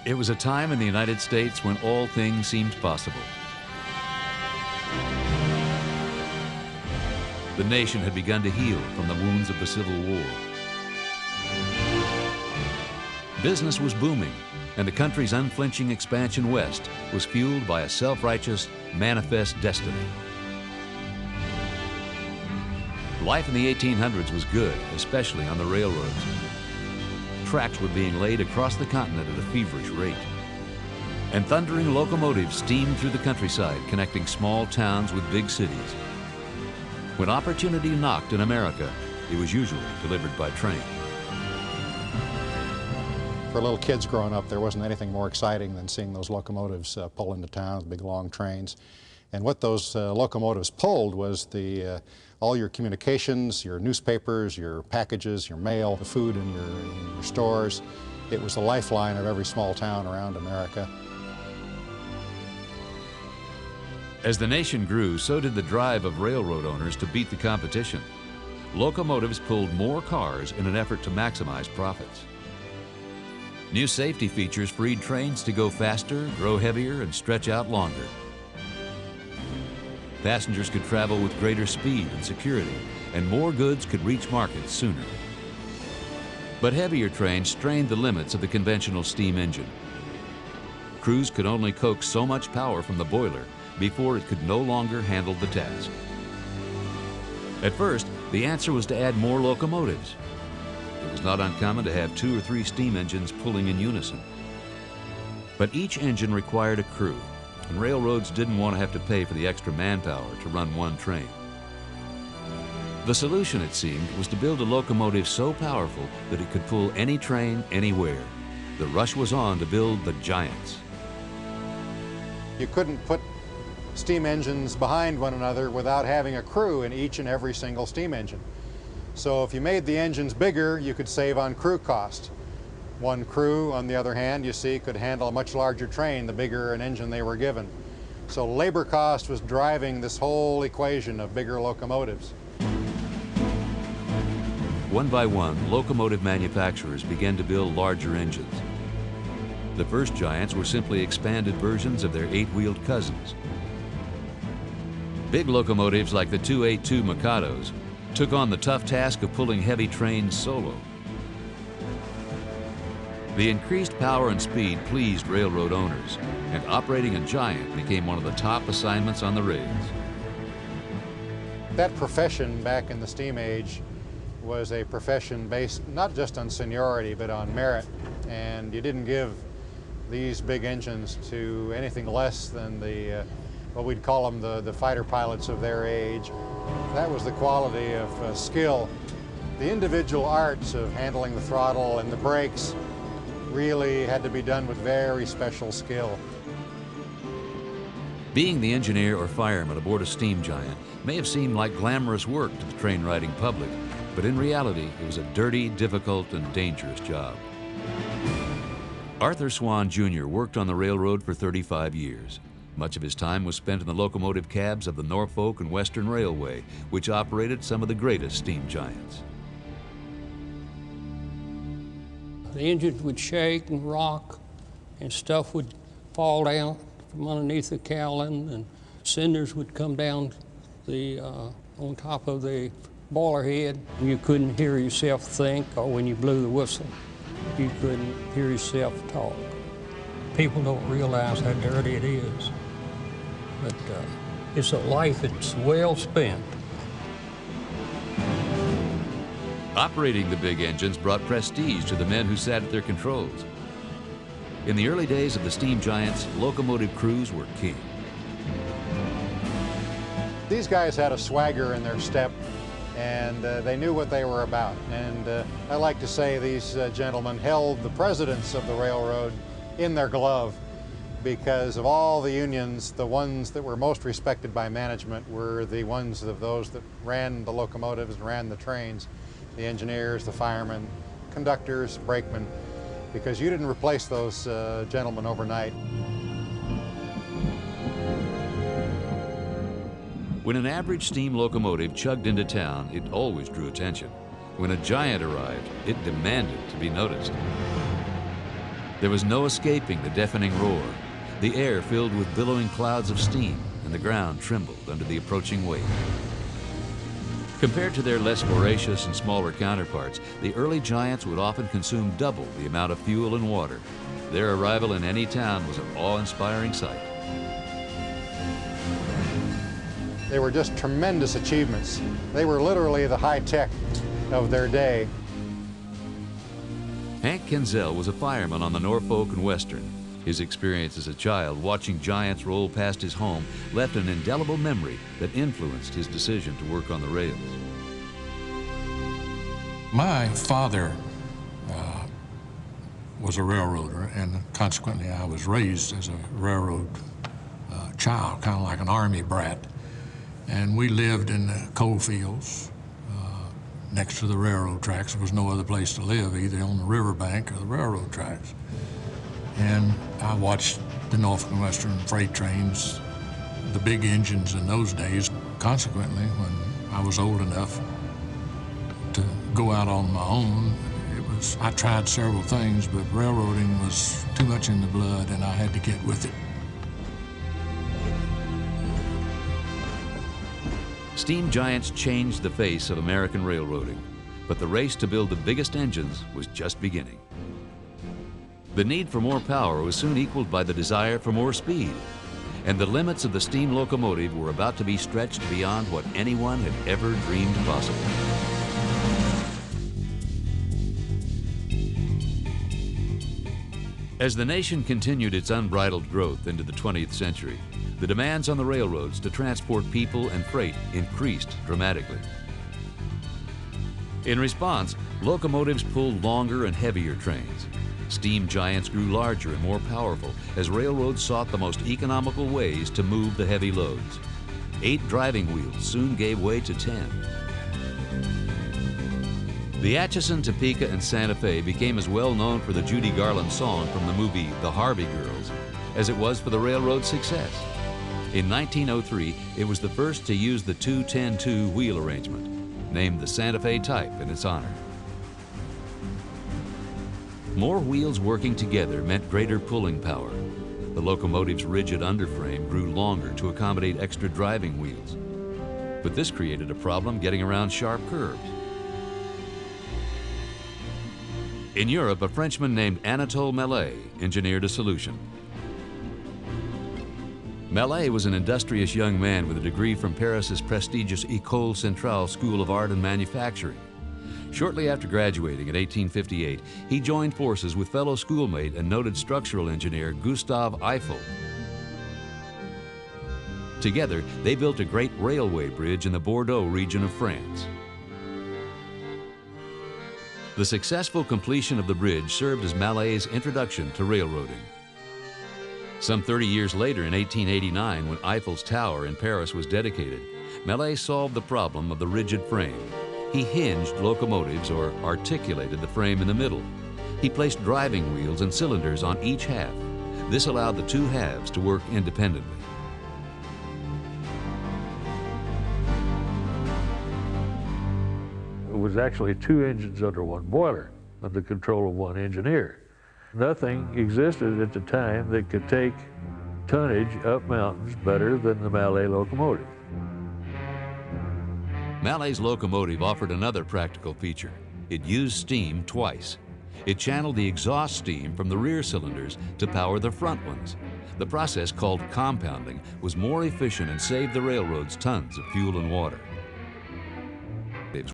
It was a time in the United States when all things seemed possible. The nation had begun to heal from the wounds of the Civil War. Business was booming, and the country's unflinching expansion west was fueled by a self-righteous, manifest destiny. Life in the 1800s was good, especially on the railroads. Tracks were being laid across the continent at a feverish rate. And thundering locomotives steamed through the countryside, connecting small towns with big cities. When opportunity knocked in America, it was usually delivered by train. For little kids growing up, there wasn't anything more exciting than seeing those locomotives pull into town with big long trains. And what those locomotives pulled was all your communications, your newspapers, your packages, your mail, the food in your stores. It was the lifeline of every small town around America. As the nation grew, so did the drive of railroad owners to beat the competition. Locomotives pulled more cars in an effort to maximize profits. New safety features freed trains to go faster, grow heavier, and stretch out longer. Passengers could travel with greater speed and security, and more goods could reach markets sooner. But heavier trains strained the limits of the conventional steam engine. Crews could only coax so much power from the boiler before it could no longer handle the task. At first, the answer was to add more locomotives. It was not uncommon to have 2 or 3 steam engines pulling in unison. But each engine required a crew, and railroads didn't want to have to pay for the extra manpower to run one train. The solution, it seemed, was to build a locomotive so powerful that it could pull any train anywhere. The rush was on to build the giants. You couldn't put steam engines behind one another without having a crew in each and every single steam engine. So if you made the engines bigger, you could save on crew cost. One crew, on the other hand, you see, could handle a much larger train the bigger an engine they were given. So labor cost was driving this whole equation of bigger locomotives. One by one, locomotive manufacturers began to build larger engines. The first giants were simply expanded versions of their 8-wheeled cousins. Big locomotives like the 282 Mikados took on the tough task of pulling heavy trains solo. The increased power and speed pleased railroad owners, and operating a giant became one of the top assignments on the rigs. That profession back in the steam age was a profession based not just on seniority but on merit, and you didn't give these big engines to anything less than what we'd call them the fighter pilots of their age. That was the quality of skill. The individual arts of handling the throttle and the brakes really had to be done with very special skill. Being the engineer or fireman aboard a steam giant may have seemed like glamorous work to the train-riding public, but in reality, it was a dirty, difficult, and dangerous job. Arthur Swan Jr. worked on the railroad for 35 years. Much of his time was spent in the locomotive cabs of the Norfolk and Western Railway, which operated some of the greatest steam giants. The engines would shake and rock, and stuff would fall down from underneath the cowling, and cinders would come down on top of the boiler head. You couldn't hear yourself think, or when you blew the whistle, you couldn't hear yourself talk. People don't realize how dirty it is, but it's a life that's well spent. Operating the big engines brought prestige to the men who sat at their controls. In the early days of the steam giants, locomotive crews were king. These guys had a swagger in their step, and they knew what they were about. And I like to say these gentlemen held the presidents of the railroad in their glove, because of all the unions, the ones that were most respected by management were the ones of those that ran the locomotives and ran the trains. The engineers, the firemen, conductors, brakemen, because you didn't replace those gentlemen overnight. When an average steam locomotive chugged into town, it always drew attention. When a giant arrived, it demanded to be noticed. There was no escaping the deafening roar. The air filled with billowing clouds of steam, and the ground trembled under the approaching wave. Compared to their less voracious and smaller counterparts, the early giants would often consume double the amount of fuel and water. Their arrival in any town was an awe-inspiring sight. They were just tremendous achievements. They were literally the high-tech of their day. Hank Kenzel was a fireman on the Norfolk and Western. His experience as a child watching giants roll past his home left an indelible memory that influenced his decision to work on the rails. My father was a railroader, and consequently I was raised as a railroad child, kind of like an army brat. And we lived in the coal fields next to the railroad tracks. There was no other place to live, either on the riverbank or the railroad tracks. And I watched the Norfolk and Western freight trains, the big engines in those days. Consequently, when I was old enough to go out on my own, I tried several things, but railroading was too much in the blood, and I had to get with it. Steam giants changed the face of American railroading, but the race to build the biggest engines was just beginning. The need for more power was soon equaled by the desire for more speed, and the limits of the steam locomotive were about to be stretched beyond what anyone had ever dreamed possible. As the nation continued its unbridled growth into the 20th century, the demands on the railroads to transport people and freight increased dramatically. In response, locomotives pulled longer and heavier trains. Steam giants grew larger and more powerful as railroads sought the most economical ways to move the heavy loads. 8 driving wheels soon gave way to 10. The Atchison, Topeka, and Santa Fe became as well known for the Judy Garland song from the movie The Harvey Girls as it was for the railroad's success. In 1903, it was the first to use the 2-10-2 wheel arrangement, named the Santa Fe type in its honor. More wheels working together meant greater pulling power. The locomotive's rigid underframe grew longer to accommodate extra driving wheels. But this created a problem getting around sharp curves. In Europe, a Frenchman named Anatole Malet engineered a solution. Malet was an industrious young man with a degree from Paris's prestigious École Centrale School of Art and Manufacturing. Shortly after graduating in 1858, he joined forces with fellow schoolmate and noted structural engineer Gustave Eiffel. Together, they built a great railway bridge in the Bordeaux region of France. The successful completion of the bridge served as Malet's introduction to railroading. Some 30 years later, in 1889, when Eiffel's Tower in Paris was dedicated, Malet solved the problem of the rigid frame. He hinged locomotives, or articulated the frame in the middle. He placed driving wheels and cylinders on each half. This allowed the two halves to work independently. It was actually 2 engines under one boiler under control of one engineer. Nothing existed at the time that could take tonnage up mountains better than the Malet locomotive. Malet's locomotive offered another practical feature. It used steam twice. It channeled the exhaust steam from the rear cylinders to power the front ones. The process, called compounding, was more efficient and saved the railroads tons of fuel and water.